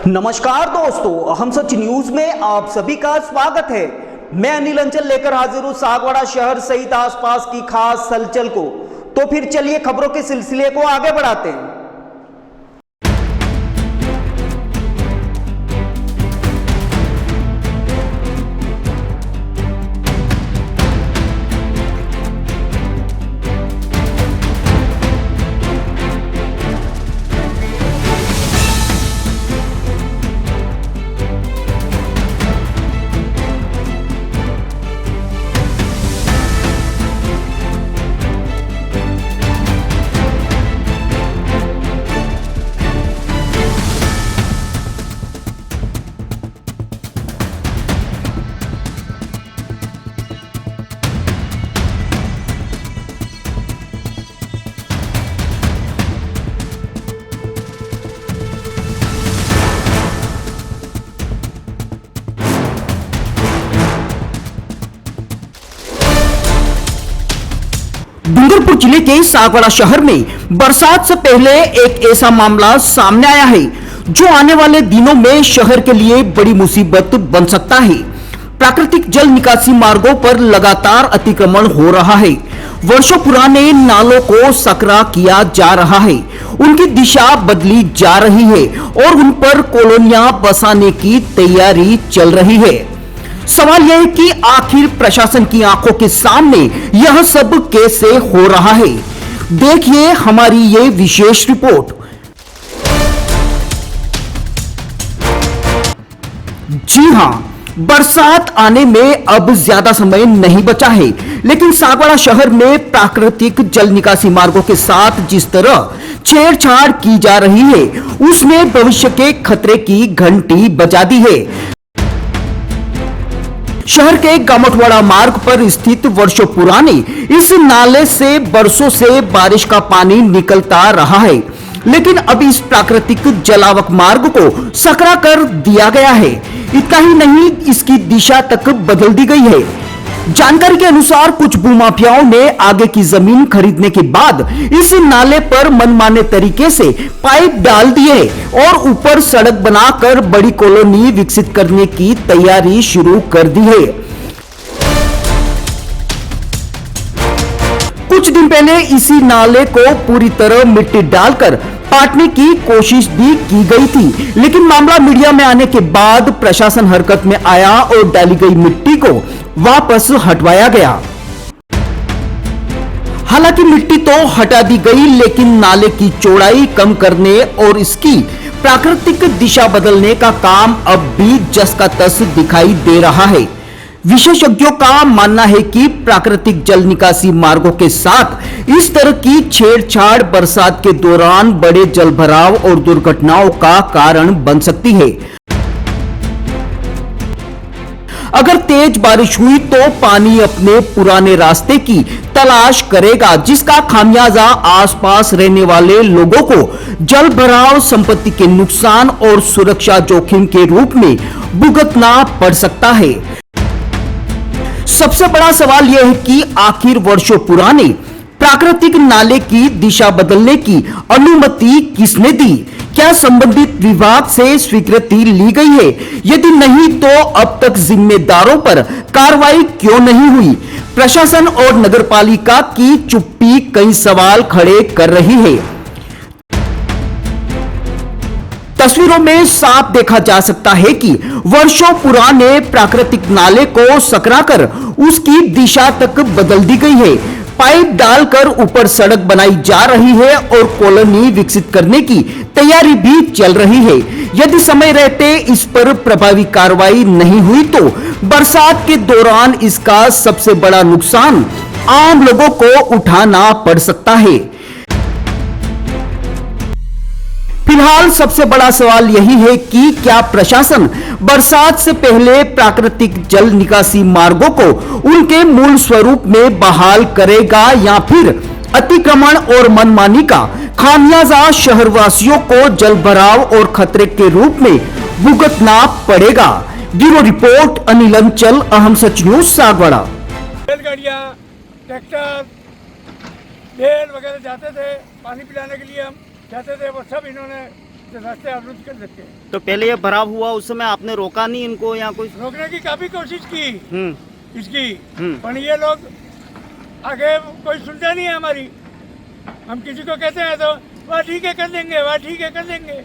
नमस्कार दोस्तों, हम सच न्यूज में आप सभी का स्वागत है। मैं अनिल अंचल लेकर हाजिर हूं सागवाड़ा शहर सहित आसपास की खास हलचल को। तो फिर चलिए खबरों के सिलसिले को आगे बढ़ाते हैं। डूंगरपुर जिले के सागवाड़ा शहर में बरसात से पहले एक ऐसा मामला सामने आया है जो आने वाले दिनों में शहर के लिए बड़ी मुसीबत बन सकता है। प्राकृतिक जल निकासी मार्गों पर लगातार अतिक्रमण हो रहा है। वर्षों पुराने नालों को सकरा किया जा रहा है, उनकी दिशा बदली जा रही है और उन पर कॉलोनियां बसाने की तैयारी चल रही है। सवाल यह है कि आखिर प्रशासन की आंखों के सामने यह सब कैसे हो रहा है। देखिए हमारी ये विशेष रिपोर्ट। जी हां, बरसात आने में अब ज्यादा समय नहीं बचा है, लेकिन सागवाड़ा शहर में प्राकृतिक जल निकासी मार्गों के साथ जिस तरह छेड़छाड़ की जा रही है, उसने भविष्य के खतरे की घंटी बजा दी है। शहर के गामठवाड़ा मार्ग पर स्थित वर्षों पुराने इस नाले से बरसों से बारिश का पानी निकलता रहा है, लेकिन अब इस प्राकृतिक जलावक मार्ग को सकरा कर दिया गया है। इतना ही नहीं, इसकी दिशा तक बदल दी गई है। जानकारी के अनुसार कुछ भूमाफियाओं ने आगे की जमीन खरीदने के बाद इस नाले पर मनमाने तरीके से पाइप डाल दिए और ऊपर सड़क बनाकर बड़ी कॉलोनी विकसित करने की तैयारी शुरू कर दी है। कुछ दिन पहले इसी नाले को पूरी तरह मिट्टी डालकर पाटने की कोशिश भी की गई थी, लेकिन मामला मीडिया में आने के बाद प्रशासन हरकत में आया और डाली गई मिट्टी को वापस हटवाया गया। हालांकि मिट्टी तो हटा दी गई, लेकिन नाले की चौड़ाई कम करने और इसकी प्राकृतिक दिशा बदलने का काम अब भी जस का तस दिखाई दे रहा है। विशेषज्ञों का मानना है कि प्राकृतिक जल निकासी मार्गों के साथ इस तरह की छेड़छाड़ बरसात के दौरान बड़े जलभराव और दुर्घटनाओं का कारण बन सकती है। अगर तेज बारिश हुई तो पानी अपने पुराने रास्ते की तलाश करेगा, जिसका खामियाजा आसपास रहने वाले लोगों को जलभराव, संपत्ति के नुकसान और सुरक्षा जोखिम के रूप में भुगतना पड़ सकता है। सबसे बड़ा सवाल यह है कि आखिर वर्षों पुराने प्राकृतिक नाले की दिशा बदलने की अनुमति किसने दी? क्या संबंधित विभाग से स्वीकृति ली गई है? यदि नहीं तो अब तक जिम्मेदारों पर कार्रवाई क्यों नहीं हुई? प्रशासन और नगरपालिका की चुप्पी कई सवाल खड़े कर रही है। तस्वीरों में साफ देखा जा सकता है कि वर्षों पुराने प्राकृतिक नाले को सकराकर उसकी दिशा तक बदल दी गई है। पाइप डालकर ऊपर सड़क बनाई जा रही है और कॉलोनी विकसित करने की तैयारी भी चल रही है। यदि समय रहते इस पर प्रभावी कार्रवाई नहीं हुई तो बरसात के दौरान इसका सबसे बड़ा नुकसान आम लोगों को उठाना पड़ सकता है। फिलहाल सबसे बड़ा सवाल यही है कि क्या प्रशासन बरसात से पहले प्राकृतिक जल निकासी मार्गों को उनके मूल स्वरूप में बहाल करेगा या फिर अतिक्रमण और मनमानी का खामियाजा शहरवासियों को जलभराव और खतरे के रूप में भुगतना पड़ेगा। ब्यूरो रिपोर्ट अनिल अंचल, अहम सच न्यूज, सागवाड़ा। बैलगाड़ियाँ, ट्रैक्टर, बैल वगैरह जाते थे पानी पिलाने के लिए, हम जाते थे, वो सब इन्होंने रास्ते अवरुद्ध कर रखे। तो पहले ये भराव हुआ उस समय आपने रोका नहीं इनको या कोई? रोकने की काफी कोशिश की इसकी, हम्म। पर ये लोग आगे कोई सुनता नहीं है हमारी। हम किसी को कहते हैं तो वह ठीक है कर देंगे, वह ठीक है कर देंगे।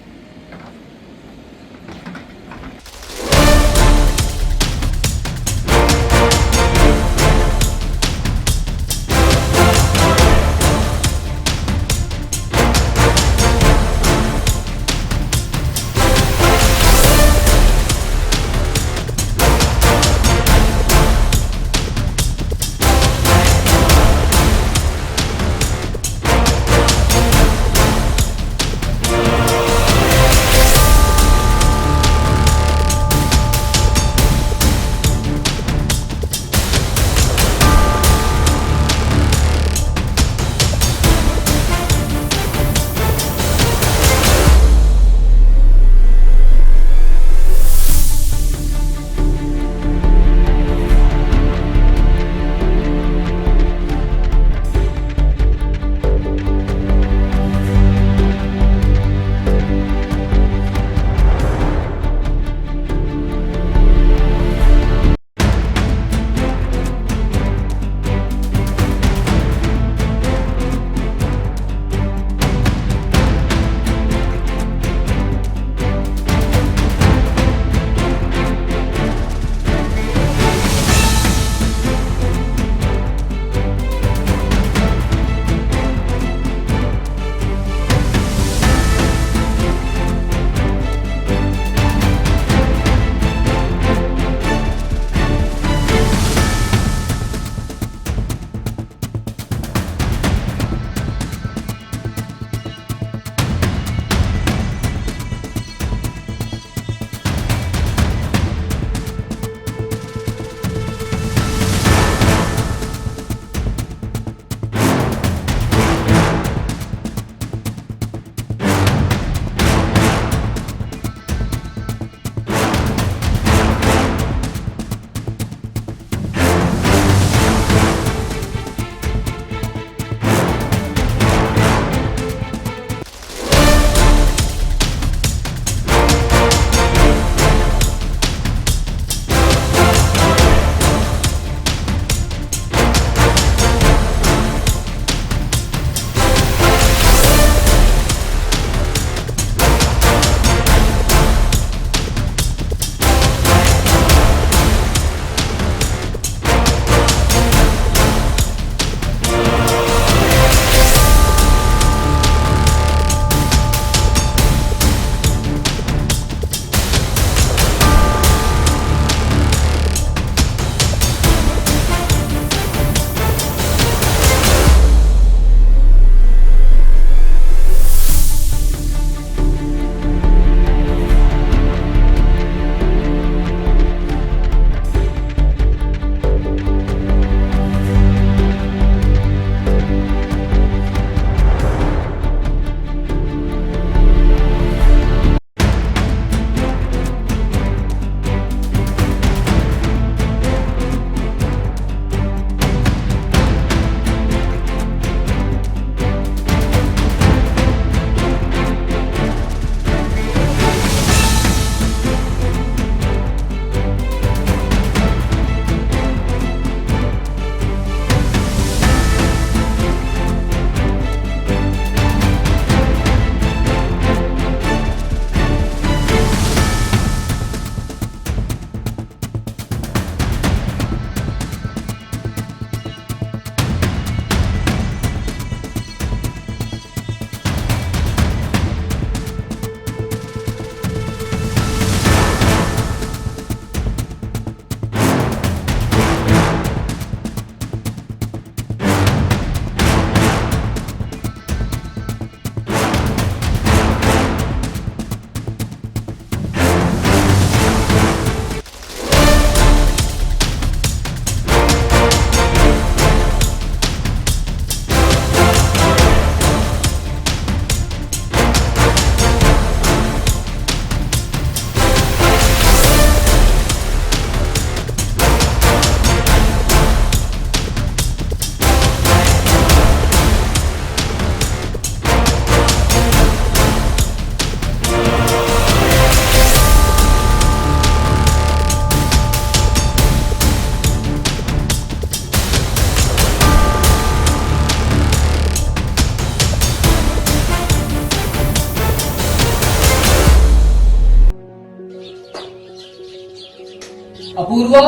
अपूर्वा,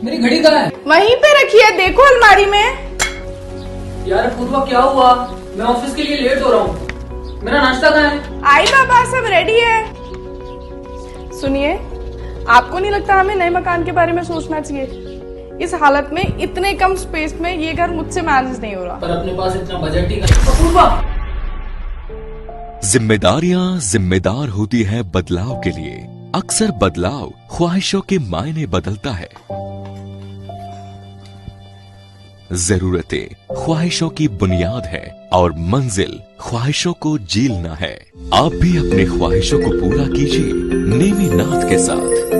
मेरी घड़ी कहाँ है? वहीं पे रखी है, देखो अलमारी में। यार अपूर्वा क्या हुआ? मैं ऑफिस के लिए लेट हो रहा हूँ। मेरा नाश्ता कहाँ है? आई बाबा, सब रेडी है। सुनिए, आपको नहीं लगता हमें नए मकान के बारे में सोचना चाहिए? इस हालत में इतने कम स्पेस में ये घर मुझसे मैनेज नहीं हो रहा। पर अपने पास इतना बजट ही नहीं। अपूर्वा, जिम्मेदारियां जिम्मेदार होती है बदलाव के लिए। अक्सर बदलाव ख्वाहिशों के मायने बदलता है। जरूरतें ख्वाहिशों की बुनियाद है और मंजिल ख्वाहिशों को जीलना है। आप भी अपनी ख्वाहिशों को पूरा कीजिए नेमीनाथ के साथ।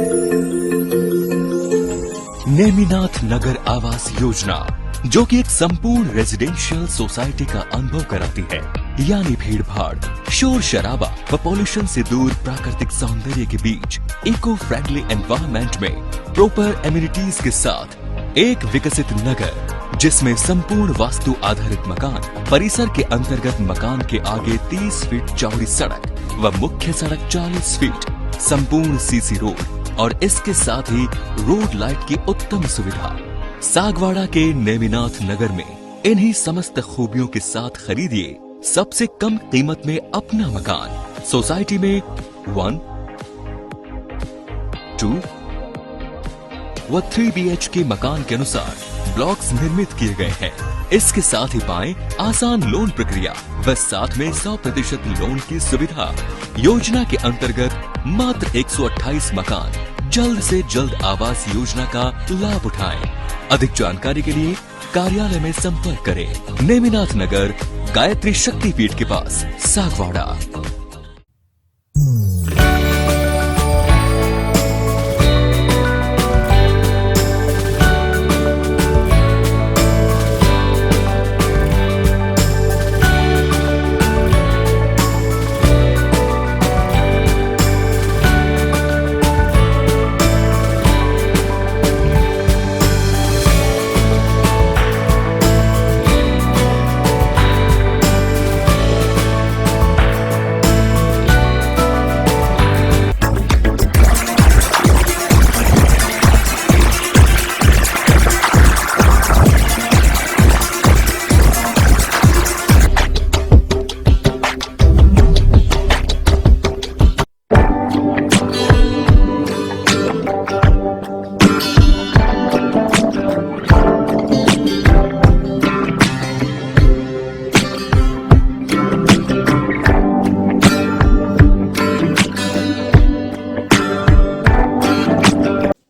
नेमीनाथ नगर आवास योजना, जो कि एक संपूर्ण रेजिडेंशियल सोसाइटी का अनुभव कराती है, यानी भीड़ भाड़, शोर शराबा व पॉल्यूशन से दूर प्राकृतिक सौंदर्य के बीच इको फ्रेंडली एनवायरनमेंट में प्रॉपर एमिनिटीज के साथ एक विकसित नगर, जिसमें संपूर्ण वास्तु आधारित मकान, परिसर के अंतर्गत मकान के आगे 30 फीट चौड़ी सड़क व मुख्य सड़क 40 फीट, संपूर्ण सीसी रोड और इसके साथ ही रोड लाइट की उत्तम सुविधा। सागवाड़ा के नेमीनाथ नगर में इन्हीं समस्त खूबियों के साथ खरीदिए सबसे कम कीमत में अपना मकान। सोसाइटी में 1, 2 व 3 BHK मकान के अनुसार ब्लॉक्स निर्मित किए गए हैं। इसके साथ ही पाएं आसान लोन प्रक्रिया व साथ में 100% लोन की सुविधा। योजना के अंतर्गत मात्र 128 मकान जल्द से जल्द आवास योजना का लाभ उठाएं। अधिक जानकारी के लिए कार्यालय में संपर्क करें। नेमीनाथ नगर, गायत्री शक्तिपीठ के पास, सागवाड़ा।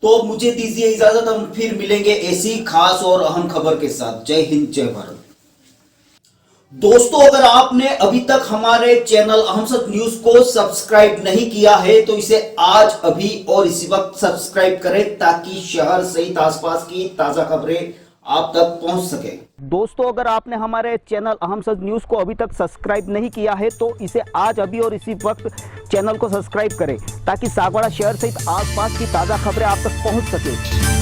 तो मुझे दीजिए इजाजत, हम फिर मिलेंगे ऐसी खास और अहम खबर के साथ। जय हिंद, जय भारत। दोस्तों, अगर आपने अभी तक हमारे चैनल अहम सच न्यूज को सब्सक्राइब नहीं किया है तो इसे आज अभी और इसी वक्त सब्सक्राइब करें, ताकि शहर सहित आसपास की ताजा खबरें आप तक पहुंच सके। दोस्तों, अगर आपने हमारे चैनल अहम सच न्यूज को अभी तक सब्सक्राइब नहीं किया है तो इसे आज अभी और इसी वक्त चैनल को सब्सक्राइब करें, ताकि सागवाड़ा शहर सहित आसपास की ताजा खबरें आप तक पहुंच सके।